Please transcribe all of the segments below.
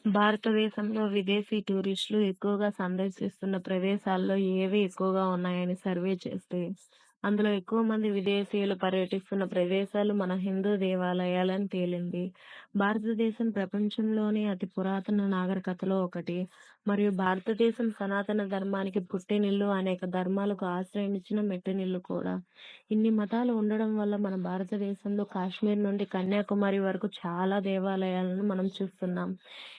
భారతదేశంలో విదేశీ టూరిస్టులు ఎక్కువగా సందర్శిస్తున్న ప్రదేశాల్లో ఏవి ఎక్కువగా ఉన్నాయని సర్వే చేస్తే, అందులో ఎక్కువ మంది విదేశీయులు పర్యటిస్తున్న ప్రదేశాలు మన హిందూ దేవాలయాలని తేలింది. భారతదేశం ప్రపంచంలోనే అతి పురాతన నాగరికతలో ఒకటి. మరియు భారతదేశం సనాతన ధర్మానికి పుట్టినిల్లు, అనేక ధర్మాలకు ఆశ్రయమిచ్చిన మెట్టినిల్లు కూడా. ఇన్ని మతాలు ఉండడం వల్ల మన భారతదేశంలో కాశ్మీర్ నుండి కన్యాకుమారి వరకు చాలా దేవాలయాలను మనం చూస్తున్నాం.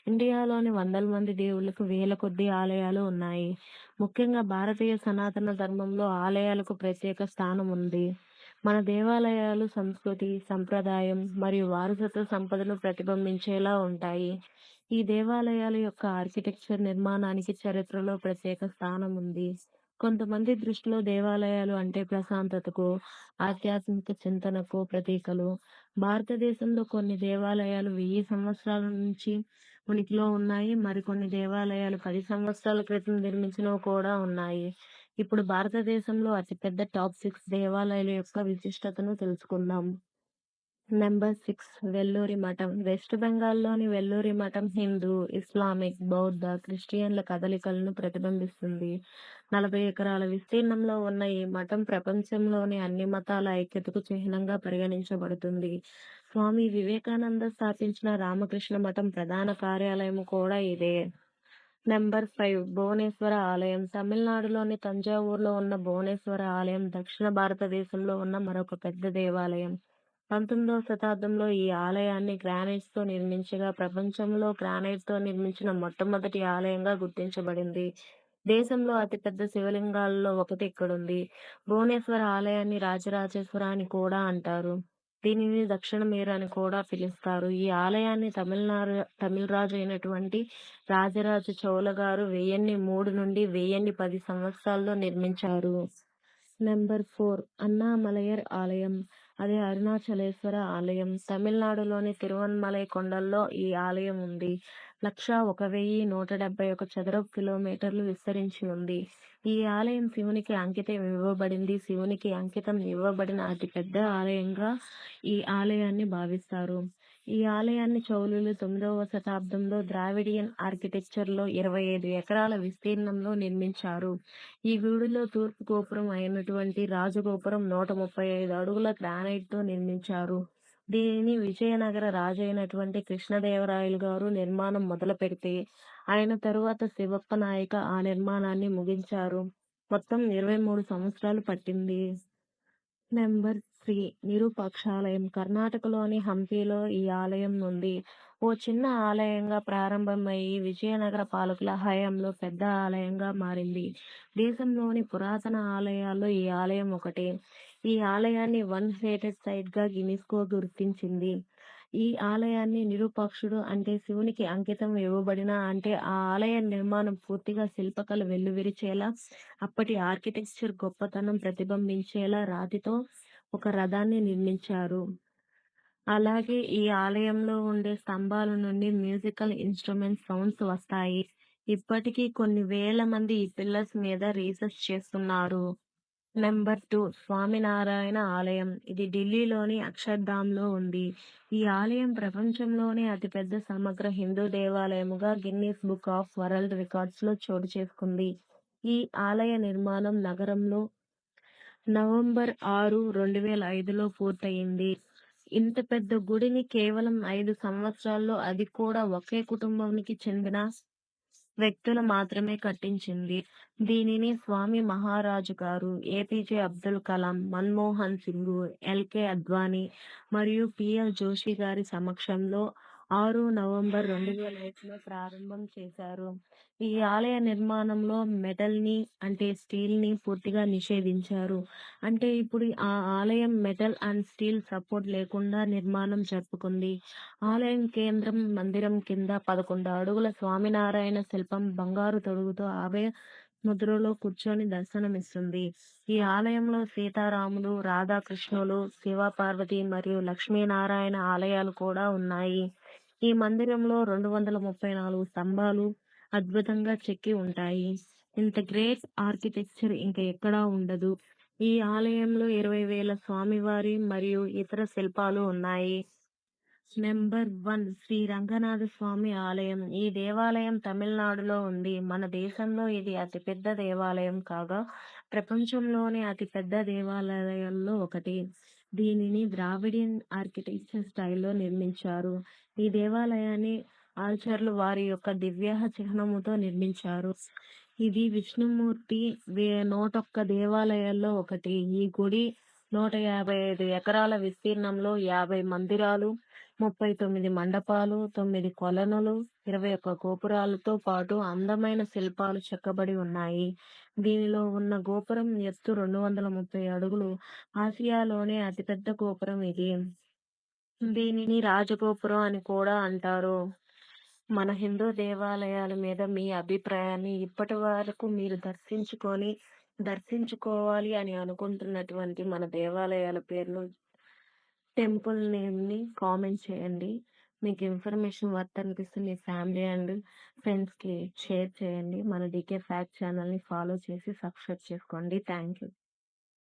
ఇండియాలోని వందల మంది దేవుళ్ళకు వేల కొద్దీ ఆలయాలు ఉన్నాయి. ముఖ్యంగా భారతీయ సనాతన ధర్మంలో ఆలయాలకు ప్రత్యేక స్థానం ఉంది. మన దేవాలయాలు సంస్కృతి, సంప్రదాయం మరియు వారసత్వ సంపదను ప్రతిబింబించేలా ఉంటాయి. ఈ దేవాలయాల యొక్క ఆర్కిటెక్చర్ నిర్మాణానికి చరిత్రలో ప్రత్యేక స్థానం ఉంది. కొంతమంది దృష్టిలో దేవాలయాలు అంటే ప్రశాంతతకు, ఆధ్యాత్మిక చింతనకు ప్రతీకలు. భారతదేశంలో కొన్ని దేవాలయాలు 1000 సంవత్సరాల నుంచి ఉనికిలో ఉన్నాయి. మరికొన్ని దేవాలయాలు 10 సంవత్సరాల క్రితం నిర్మించినవి కూడా ఉన్నాయి. ఇప్పుడు భారతదేశంలో అతిపెద్ద టాప్ 6 దేవాలయాల యొక్క విశిష్టతను తెలుసుకుందాం. నంబర్ 6 వెల్లూరి మఠం. వెస్ట్ బెంగాల్‌లోని వెల్లూరి మఠం హిందూ, ఇస్లామిక్, బౌద్ధ, క్రిస్టియన్ల కదలికలను ప్రతిబింబిస్తుంది. 40 ఎకరాల విస్తీర్ణంలో ఉన్న ఈ మఠం ప్రపంచంలోని అన్ని మతాల ఐక్యతకు చిహ్నంగా పరిగణించబడుతుంది. స్వామి వివేకానంద స్థాపించిన రామకృష్ణ మఠం ప్రధాన కార్యాలయం కూడా ఇదే. నంబర్ 5 భువనేశ్వర ఆలయం. తమిళనాడులోని తంజావూరులో ఉన్న భువనేశ్వర ఆలయం దక్షిణ భారతదేశంలో ఉన్న మరొక పెద్ద దేవాలయం. 19వ శతాబ్దంలో ఈ ఆలయాన్ని గ్రానైట్స్‌తో నిర్మించగా ప్రపంచంలో గ్రానైట్‌తో నిర్మించిన మొట్టమొదటి ఆలయంగా గుర్తించబడింది. దేశంలో అతిపెద్ద శివలింగాలలో ఒకటి ఇక్కడుంది. భువనేశ్వర ఆలయాన్ని రాజరాజేశ్వర అని కూడా అంటారు. దీనిని దక్షిణ మేరు అని కూడా పిలుస్తారు. ఈ ఆలయాన్ని తమిళ రాజు అయినటువంటి రాజరాజ చోళ గారు 1003 నుండి 1010 సంవత్సరాల్లో నిర్మించారు. నంబర్ 4 అన్నామలయర్ ఆలయం. అదే అరుణాచలేశ్వర ఆలయం. తమిళనాడులోని తిరువన్మలై కొండల్లో ఈ ఆలయం ఉంది. 1,0171 చదరపు కిలోమీటర్లు విస్తరించి ఉంది. ఈ ఆలయం శివునికి అంకితం ఇవ్వబడింది. శివునికి అంకితం ఇవ్వబడిన అతిపెద్ద ఆలయంగా ఈ ఆలయాన్ని భావిస్తారు. ఈ ఆలయాన్ని చౌలులు 9వ శతాబ్దంలో ద్రావిడియన్ ఆర్కిటెక్చర్‌లో 25 ఎకరాల విస్తీర్ణంలో నిర్మించారు. ఈ గుడిలో తూర్పు గోపురం అయినటువంటి రాజగోపురం 135 అడుగుల గ్రానైట్‌తో నిర్మించారు. దీనిని విజయనగర రాజైనటువంటి కృష్ణదేవరాయలు గారు నిర్మాణం మొదలుపెడితే, ఆయన తరువాత శివప్ప నాయక ఆ నిర్మాణాన్ని ముగించారు. మొత్తం 23 సంవత్సరాలు పట్టింది. నంబర్ 3 విరూపాక్షాలయం. కర్ణాటకలోని హంపీలో ఈ ఆలయం ఉంది. ఓ చిన్న ఆలయంగా ప్రారంభమయ్యి విజయనగర పాలకుల హయాంలో పెద్ద ఆలయంగా మారింది. దేశంలోని పురాతన ఆలయాల్లో ఈ ఆలయం ఒకటి. ఈ ఆలయాన్ని వరల్డ్ హెరిటేజ్ సైట్‌గా యునెస్కో గుర్తించింది. ఈ ఆలయాన్ని విరూపాక్షుడు అంటే శివునికి అంకితం ఇవ్వబడిన అంటే ఆ ఆలయ నిర్మాణం పూర్తిగా శిల్పకళ వెల్లివిరిచేలా, అప్పటి ఆర్కిటెక్చర్ గొప్పతనం ప్రతిబింబించేలా రాతితో ఒక రథాన్ని నిర్మించారు. అలాగే ఈ ఆలయంలో ఉండే స్తంభాల నుండి మ్యూజికల్ ఇన్‌స్ట్రుమెంట్స్ సౌండ్స్ వస్తాయి. ఇప్పటికీ కొన్ని వేల మంది ఈ పిల్లర్స్ మీద రీసెర్చ్ చేస్తున్నారు. నంబర్ 2 స్వామినారాయణ ఆలయం. ఇది ఢిల్లీలోని అక్షర్ధామ్‌లో ఉంది. ఈ ఆలయం ప్రపంచంలోనే అతిపెద్ద సమగ్ర హిందూ దేవాలయముగా గిన్నిస్ బుక్ ఆఫ్ వరల్డ్ రికార్డ్స్‌లో చోటు చేసుకుంది. ఈ ఆలయ నిర్మాణం నగరంలో నవంబర్ 6, 2005లో పూర్తయింది. ఇంత పెద్ద గుడిని కేవలం 5 సంవత్సరాల్లో, అది కూడా ఒకే కుటుంబానికి చెందిన వ్యక్తులు మాత్రమే కట్టించింది. దీనిని స్వామి మహారాజు గారు, ఏపీజే అబ్దుల్ కలాం, మన్మోహన్ సింగ్, ఎల్‌కే అద్వానీ మరియు పీఎల్ జోషి గారి సమక్షంలో 6 నవంబర్ 2005లో ప్రారంభం చేశారు. ఈ ఆలయ నిర్మాణంలో మెటల్‌ని అంటే స్టీల్‌ని పూర్తిగా నిషేధించారు. అంటే ఇప్పుడు ఆ ఆలయం మెటల్ అండ్ స్టీల్ సపోర్ట్ లేకుండా నిర్మాణం జరుపుకుంది. ఆలయం కేంద్రం మందిరం కింద 11 అడుగుల స్వామినారాయణ శిల్పం బంగారు తొడుగుతో ఆభయ ముద్రలో కూర్చొని దర్శనమిస్తుంది. ఈ ఆలయంలో సీతారాములు, రాధాకృష్ణులు, శివ పార్వతి మరియు లక్ష్మీనారాయణ ఆలయాలు కూడా ఉన్నాయి. ఈ మందిరంలో 234 స్తంభాలు అద్భుతంగా చెక్కి ఉంటాయి. ఇంత గ్రేట్ ఆర్కిటెక్చర్ ఇంక ఎక్కడా ఉండదు. ఈ ఆలయంలో 20,000 స్వామివారి మరియు ఇతర శిల్పాలు ఉన్నాయి. నెంబర్ 1 శ్రీ రంగనాథ స్వామి ఆలయం. ఈ దేవాలయం తమిళనాడులో ఉంది. మన దేశంలో ఇది అతిపెద్ద దేవాలయం కాగా, ప్రపంచంలోనే అతిపెద్ద దేవాలయాల్లో ఒకటి. దీనిని ద్రావిడియన్ ఆర్కిటెక్చర్ స్టైల్‌లో నిర్మించారు. ఈ దేవాలయాన్ని ఆల్చర్లు వారి యొక్క దివ్య చిహ్నముతో నిర్మించారు. ఇది విష్ణుమూర్తి 101 దేవాలయాల్లో ఒకటి. ఈ గుడి 155 ఎకరాల విస్తీర్ణంలో 50 మందిరాలు, 39 మండపాలు, 9 కొలనులు, 21 గోపురాలతో పాటు అందమైన శిల్పాలు చెక్కబడి ఉన్నాయి. దీనిలో ఉన్న గోపురం ఎత్తు 230 అడుగులు. ఆసియాలోనే అతిపెద్ద గోపురం ఇది. దీనిని రాజగోపురం అని కూడా అంటారు. మన హిందూ దేవాలయాల మీద మీ అభిప్రాయాన్ని ఇప్పటి వరకు మీరు దర్శించుకోవాలి అని అనుకుంటున్నటువంటి మన దేవాలయాల పేర్లు, టెంపుల్ నేమ్‌ని కామెంట్ చేయండి. మీకు ఇన్ఫర్మేషన్ వర్త్ అనిపిస్తే మీ ఫ్యామిలీ అండ్ ఫ్రెండ్స్‌కి షేర్ చేయండి. మన డీకే ఫ్యాక్ట్ ఛానల్‌ని ఫాలో చేసి సబ్స్క్రైబ్ చేసుకోండి. Thank you.